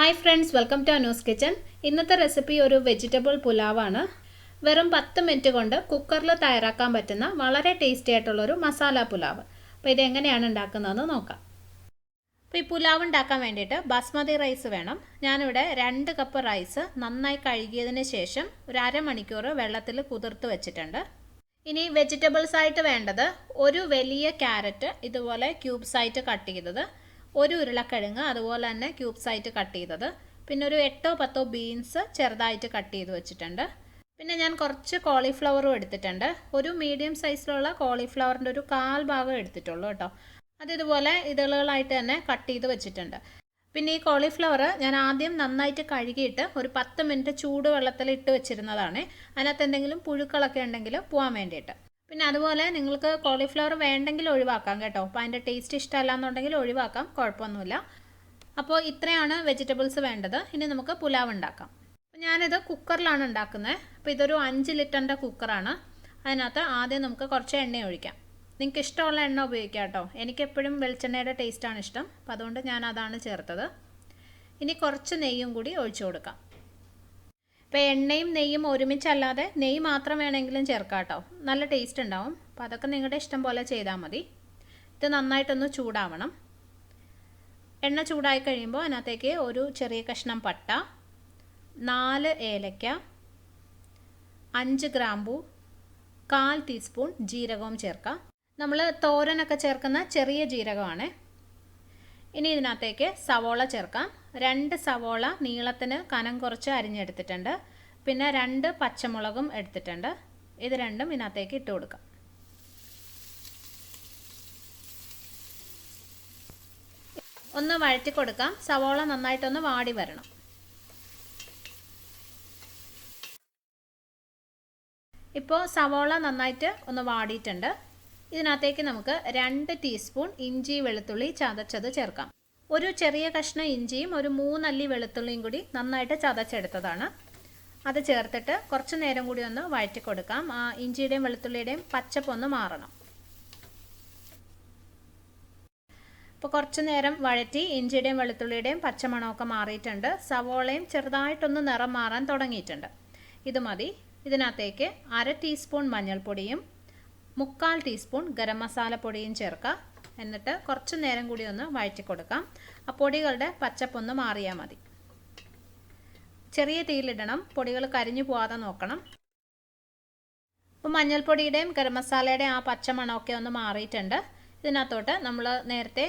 Hi friends, welcome to Anu's kitchen. ഇന്നത്തെ recipe ഒരു vegetable പുലാവാണ്. വെറും 10 മിനിറ്റ് കൊണ്ട് കുക്കറിൽ തയ്യാറാക്കാൻ പറ്റുന്ന വളരെ ടേസ്റ്റി ആയിട്ടുള്ളൊരു മസാല പുലാവ്. അപ്പോൾ ഇതെങ്ങനെയാണ് ഉണ്ടാക്കുന്നതെന്ന് നോക്കാം. അപ്പോൾ ഈ പുലാവ് ഉണ്ടാക്കാൻ വേണ്ടിയിട്ട് ബാസ്മതി റൈസ് വേണം. ഞാനിവിടെ 2 കപ്പ് റൈസ് നന്നായി കഴുകിയതിന് ശേഷം ഒരു അരമണിക്കൂർ വെള്ളത്തിൽ കുതിർത്ത് വെച്ചിട്ടുണ്ട്. ഇനി വെജിറ്റബിൾസ് ആയിട്ട് വേണ്ടത് ഒരു വലിയ ക്യാരറ്റ് ഇതുപോലെ ക്യൂബ്സ് ആയിട്ട് കട്ട് ചെയ്തത്, ഒരു ഉരുളക്കിഴങ്ങ് അതുപോലെ തന്നെ ക്യൂബ്സ് ആയിട്ട് കട്ട് ചെയ്തത്, പിന്നെ ഒരു 8-10 ബീൻസ് ചെറുതായിട്ട് കട്ട് ചെയ്ത് വെച്ചിട്ടുണ്ട്. പിന്നെ ഞാൻ കുറച്ച് കോളിഫ്ലവറും എടുത്തിട്ടുണ്ട്. ഒരു മീഡിയം സൈസിലുള്ള കോളിഫ്ലവറിൻ്റെ ഒരു 1/4 ഭാഗം എടുത്തിട്ടുള്ളൂ കേട്ടോ. അത് ഇതുപോലെ ഇതളുകളായിട്ട് തന്നെ കട്ട് ചെയ്ത് വെച്ചിട്ടുണ്ട്. പിന്നെ ഈ കോളിഫ്ലവർ ഞാൻ ആദ്യം നന്നായിട്ട് കഴുകിയിട്ട് ഒരു 10 മിനിറ്റ് ചൂടുവെള്ളത്തിൽ ഇട്ട് വെച്ചിരുന്നതാണ്. അതിനകത്ത് എന്തെങ്കിലും പുഴുക്കളൊക്കെ ഉണ്ടെങ്കിൽ പോകാൻ വേണ്ടിയിട്ട്. പിന്നെ അതുപോലെ നിങ്ങൾക്ക് കോളിഫ്ലവർ വേണ്ടെങ്കിൽ ഒഴിവാക്കാം കേട്ടോ. അപ്പോൾ അതിൻ്റെ ടേസ്റ്റ് ഇഷ്ടമല്ല എന്നുണ്ടെങ്കിൽ ഒഴിവാക്കാം, കുഴപ്പമൊന്നുമില്ല. അപ്പോൾ ഇത്രയാണ് വെജിറ്റബിൾസ് വേണ്ടത്. ഇനി നമുക്ക് പുലാവ് ഉണ്ടാക്കാം. അപ്പോൾ ഞാനിത് കുക്കറിലാണ് ഉണ്ടാക്കുന്നത്. അപ്പോൾ ഇതൊരു 5 ലിറ്ററിൻ്റെ കുക്കറാണ്. അതിനകത്ത് ആദ്യം നമുക്ക് കുറച്ച് എണ്ണ ഒഴിക്കാം. നിങ്ങൾക്ക് ഇഷ്ടമുള്ള എണ്ണ ഉപയോഗിക്കാം കേട്ടോ. എനിക്കെപ്പോഴും വെളിച്ചെണ്ണയുടെ ടേസ്റ്റാണ് ഇഷ്ടം, അപ്പോൾ അതുകൊണ്ട് ഞാൻ അതാണ് ചേർത്തത്. ഇനി കുറച്ച് നെയ്യും കൂടി ഒഴിച്ചു കൊടുക്കാം. ഇപ്പോൾ എണ്ണയും നെയ്യും ഒരുമിച്ചല്ലാതെ നെയ്യ് മാത്രം വേണമെങ്കിലും ചേർക്കാം കേട്ടോ, നല്ല ടേസ്റ്റ് ഉണ്ടാവും. അപ്പോൾ അതൊക്കെ നിങ്ങളുടെ ഇഷ്ടം പോലെ ചെയ്താൽ മതി. ഇത് നന്നായിട്ടൊന്ന് ചൂടാവണം. എണ്ണ ചൂടായി കഴിയുമ്പോൾ അതിനകത്തേക്ക് ഒരു ചെറിയ കഷ്ണം പട്ട, 4 ഏലക്ക, 5 ഗ്രാമ്പൂ, 1/4 ടീസ്പൂൺ ജീരകവും ചേർക്കാം. നമ്മൾ തോരനൊക്കെ ചേർക്കുന്ന ചെറിയ ജീരകമാണ്. ഇനി ഇതിനകത്തേക്ക് സവോള ചേർക്കാം. 2 സവോള നീളത്തിന് കനം കുറച്ച് അരിഞ്ഞെടുത്തിട്ടുണ്ട്. പിന്നെ 2 പച്ചമുളകും എടുത്തിട്ടുണ്ട്. ഇത് രണ്ടും ഇതിനകത്തേക്ക് ഇട്ട് കൊടുക്കാം. ഒന്ന് വഴറ്റി കൊടുക്കാം. സവോള നന്നായിട്ടൊന്ന് വാടി വരണം. ഇപ്പോൾ സവോള നന്നായിട്ട് ഒന്ന് വാടിയിട്ടുണ്ട്. ഇതിനകത്തേക്ക് നമുക്ക് 2 ടീസ്പൂൺ ഇഞ്ചി വെളുത്തുള്ളി ചതച്ചത് ചേർക്കാം. ഒരു ചെറിയ കഷ്ണം ഇഞ്ചിയും ഒരു 3 അല്ലി വെളുത്തുള്ളിയും കൂടി നന്നായിട്ട് ചതച്ചെടുത്തതാണ്. അത് ചേർത്തിട്ട് കുറച്ച് നേരം കൂടി ഒന്ന് വഴറ്റി കൊടുക്കാം. ആ ഇഞ്ചിയുടെയും വെളുത്തുള്ളിയുടെയും പച്ചപ്പ് ഒന്ന് മാറണം. ഇപ്പോൾ കുറച്ച് നേരം വഴറ്റി ഇഞ്ചിയുടെയും വെളുത്തുള്ളിയുടെയും പച്ചമണമൊക്കെ മാറിയിട്ടുണ്ട്. സവോളയും ചെറുതായിട്ടൊന്ന് നിറം മാറാൻ തുടങ്ങിയിട്ടുണ്ട്. ഇത് മതി. ഇതിനകത്തേക്ക് 1/2 ടീസ്പൂൺ മഞ്ഞൾപ്പൊടിയും 1/4 ടീസ്പൂൺ ഗരം മസാലപ്പൊടിയും ചേർക്കാം. എന്നിട്ട് കുറച്ച് നേരം കൂടി ഒന്ന് വഴറ്റി കൊടുക്കാം. ആ പൊടികളുടെ പച്ചപ്പൊന്ന് മാറിയാൽ മതി. ചെറിയ തീയിലിടണം, പൊടികൾ കരിഞ്ഞു പോകാതെ നോക്കണം. അപ്പോൾ മഞ്ഞൾപ്പൊടിയുടെയും ഗരം മസാലയുടെയും ആ പച്ചമണമൊക്കെ ഒന്ന് മാറിയിട്ടുണ്ട്. ഇതിനകത്തോട്ട് നമ്മൾ നേരത്തെ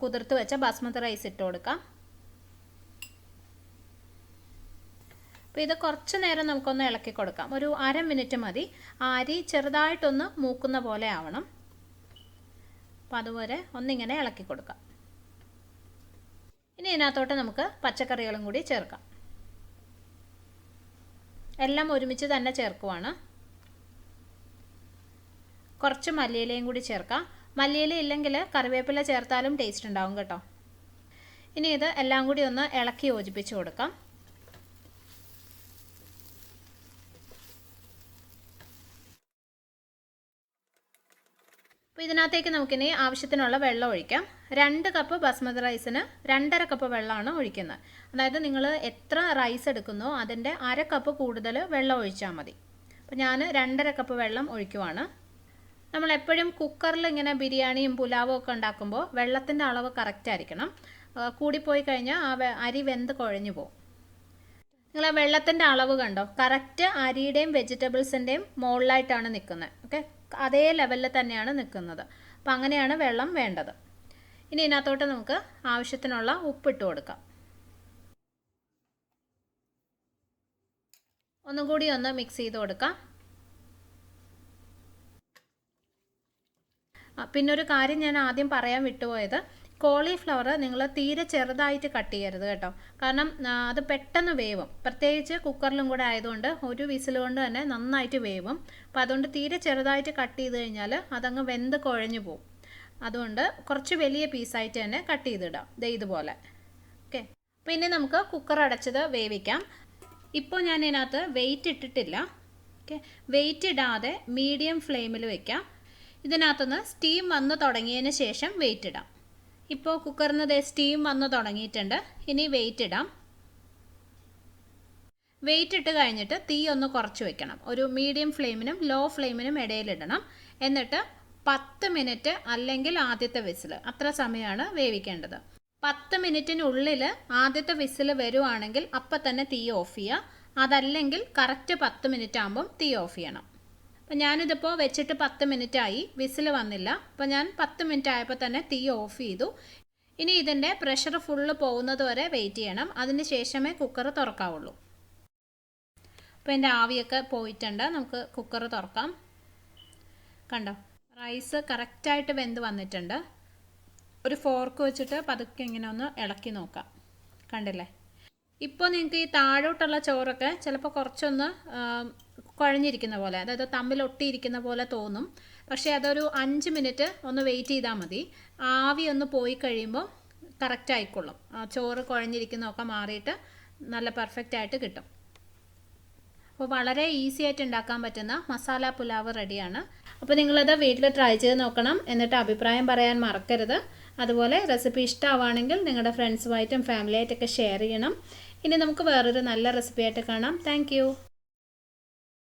കുതിർത്ത് വെച്ച ബാസ്മതി റൈസ് ഇട്ട് കൊടുക്കാം. അപ്പോൾ ഇത് കുറച്ച് നേരം നമുക്കൊന്ന് ഇളക്കി കൊടുക്കാം. ഒരു 1/2 മിനിറ്റ് മതി. അരി ചെറുതായിട്ടൊന്ന് മൂക്കുന്ന പോലെ ആവണം. അപ്പോൾ അതുപോലെ ഒന്നിങ്ങനെ ഇളക്കി കൊടുക്കാം. ഇനി ഇതിനകത്തോട്ട് നമുക്ക് പച്ചക്കറികളും കൂടി ചേർക്കാം. എല്ലാം ഒരുമിച്ച് തന്നെ ചേർക്കുവാണ്. കുറച്ച് മല്ലിയിലയും കൂടി ചേർക്കാം. മല്ലിയില ഇല്ലെങ്കിൽ കറിവേപ്പില ചേർത്താലും ടേസ്റ്റ് ഉണ്ടാവും കേട്ടോ. ഇനി ഇത് എല്ലാം കൂടി ഒന്ന് ഇളക്കി യോജിപ്പിച്ച് കൊടുക്കാം. അപ്പോൾ ഇതിനകത്തേക്ക് നമുക്കിനി ആവശ്യത്തിനുള്ള വെള്ളം ഒഴിക്കാം. 2 കപ്പ് ബസ്മതി റൈസിന് 2.5 കപ്പ് വെള്ളമാണ് ഒഴിക്കുന്നത്. അതായത് നിങ്ങൾ എത്ര റൈസ് എടുക്കുന്നോ അതിൻ്റെ 1/2 കപ്പ് കൂടുതൽ വെള്ളം ഒഴിച്ചാൽ മതി. അപ്പോൾ ഞാൻ 2.5 കപ്പ് വെള്ളം ഒഴിക്കുവാണ്. നമ്മളെപ്പോഴും കുക്കറിൽ ഇങ്ങനെ ബിരിയാണിയും പുലാവും ഒക്കെ ഉണ്ടാക്കുമ്പോൾ വെള്ളത്തിൻ്റെ അളവ് കറക്റ്റ് ആയിരിക്കണം. കൂടിപ്പോയി കഴിഞ്ഞാൽ ആ അരി വെന്ത് കുഴഞ്ഞു പോകും. നിങ്ങൾ ആ വെള്ളത്തിൻ്റെ അളവ് കണ്ടോ, കറക്റ്റ് അരിയുടെയും വെജിറ്റബിൾസിൻ്റെയും മുകളിലായിട്ടാണ് നിൽക്കുന്നത്. ഓക്കെ, അതേ ലെവലിൽ തന്നെയാണ് നിൽക്കുന്നത്. അപ്പോൾ അങ്ങനെയാണ് വെള്ളം വേണ്ടത്. ഇനി ഇതിനകത്തോട്ട് നമുക്ക് ആവശ്യത്തിനുള്ള ഉപ്പിട്ട് കൊടുക്കാം. ഒന്നും കൂടി ഒന്ന് മിക്സ് ചെയ്ത് കൊടുക്കാം. പിന്നെ ഒരു കാര്യം ഞാൻ ആദ്യം പറയാൻ വിട്ടുപോയത്, കോളിഫ്ലവർ നിങ്ങൾ തീരെ ചെറുതായിട്ട് കട്ട് ചെയ്യരുത് കേട്ടോ. കാരണം അത് പെട്ടെന്ന് വേവും. പ്രത്യേകിച്ച് കുക്കറിലും കൂടെ ആയതുകൊണ്ട് ഒരു വിസിൽ കൊണ്ട് തന്നെ നന്നായിട്ട് വേവും. അപ്പോൾ അതുകൊണ്ട് തീരെ ചെറുതായിട്ട് കട്ട് ചെയ്ത് കഴിഞ്ഞാൽ അതങ്ങ് വെന്ത് കുഴഞ്ഞു പോകും. അതുകൊണ്ട് കുറച്ച് വലിയ പീസായിട്ട് തന്നെ കട്ട് ചെയ്തിടാം, ഇതുപോലെ. ഓക്കെ, പിന്നെ നമുക്ക് കുക്കർ അടച്ചത് വേവിക്കാം. ഇപ്പോൾ ഞാൻ ഇതിനകത്ത് വെയിറ്റ് ഇട്ടിട്ടില്ല. ഓക്കെ, വെയിറ്റ് ഇടാതെ മീഡിയം ഫ്ലെയിമിൽ വയ്ക്കാം. ഇതിനകത്തുനിന്ന് സ്റ്റീം വന്ന് തുടങ്ങിയതിന് ശേഷം വെയിറ്റ് ഇടാം. ഇപ്പോൾ കുക്കറിന് സ്റ്റീം വന്ന് തുടങ്ങിയിട്ടുണ്ട്. ഇനി വെയിറ്റ് ഇടാം. വെയിറ്റ് ഇട്ട് കഴിഞ്ഞിട്ട് തീ ഒന്ന് കുറച്ച് വെക്കണം. ഒരു മീഡിയം ഫ്ലെയിമിനും ലോ ഫ്ലെയിമിനും ഇടയിലിടണം. എന്നിട്ട് 10 മിനിറ്റ് അല്ലെങ്കിൽ ആദ്യത്തെ വിസിൽ, അത്ര സമയമാണ് വേവിക്കേണ്ടത്. 10 മിനിറ്റിനുള്ളിൽ ആദ്യത്തെ വിസിൽ വരുവാണെങ്കിൽ അപ്പം തന്നെ തീ ഓഫ് ചെയ്യുക. അതല്ലെങ്കിൽ കറക്റ്റ് 10 മിനിറ്റ് ആകുമ്പം തീ ഓഫ് ചെയ്യണം. അപ്പം ഞാനിതിപ്പോൾ വെച്ചിട്ട് 10 മിനിറ്റായി, വിസിൽ വന്നില്ല. അപ്പോൾ ഞാൻ 10 മിനിറ്റ് ആയപ്പോൾ തന്നെ തീ ഓഫ് ചെയ്തു. ഇനി ഇതിൻ്റെ പ്രഷർ ഫുള്ള് പോകുന്നത് വരെ വെയിറ്റ് ചെയ്യണം. അതിന് ശേഷമേ കുക്കർ തുറക്കാവുള്ളൂ. അപ്പോൾ എൻ്റെ ആവിയൊക്കെ പോയിട്ടുണ്ട്. നമുക്ക് കുക്കർ തുറക്കാം. കണ്ടോ, റൈസ് കറക്റ്റായിട്ട് വെന്ത് വന്നിട്ടുണ്ട്. ഒരു ഫോർക്ക് വെച്ചിട്ട് പതുക്കെ ഇങ്ങനെ ഒന്ന് ഇളക്കി നോക്കാം. കണ്ടില്ലേ? ഇപ്പോൾ നിങ്ങൾക്ക് ഈ താഴോട്ടുള്ള ചോറൊക്കെ ചിലപ്പോൾ കുറച്ചൊന്ന് കുഴഞ്ഞിരിക്കുന്ന പോലെ, അതായത് തമ്മിലൊട്ടിയിരിക്കുന്ന പോലെ തോന്നും. പക്ഷേ അതൊരു 5 മിനിറ്റ് ഒന്ന് വെയിറ്റ് ചെയ്താൽ മതി. ആവി ഒന്ന് പോയി കഴിയുമ്പോൾ കറക്റ്റ് ആയിക്കൊള്ളും. ചോറ് കുഴഞ്ഞിരിക്കുന്നതൊക്കെ മാറിയിട്ട് നല്ല പെർഫെക്റ്റ് ആയിട്ട് കിട്ടും. അപ്പോൾ വളരെ ഈസി ആയിട്ട് ഉണ്ടാക്കാൻ പറ്റുന്ന മസാല പുലാവ് റെഡിയാണ്. അപ്പോൾ നിങ്ങളത് വീട്ടിൽ ട്രൈ ചെയ്ത് നോക്കണം. എന്നിട്ട് അഭിപ്രായം പറയാൻ മറക്കരുത്. അതുപോലെ റെസിപ്പി ഇഷ്ടമാവുകയാണെങ്കിൽ നിങ്ങളുടെ ഫ്രണ്ട്സുമായിട്ടും ഫാമിലിയായിട്ടൊക്കെ ഷെയർ ചെയ്യണം. ഇനി നമുക്ക് വേറൊരു നല്ല റെസിപ്പി ആയിട്ട് കാണാം. താങ്ക്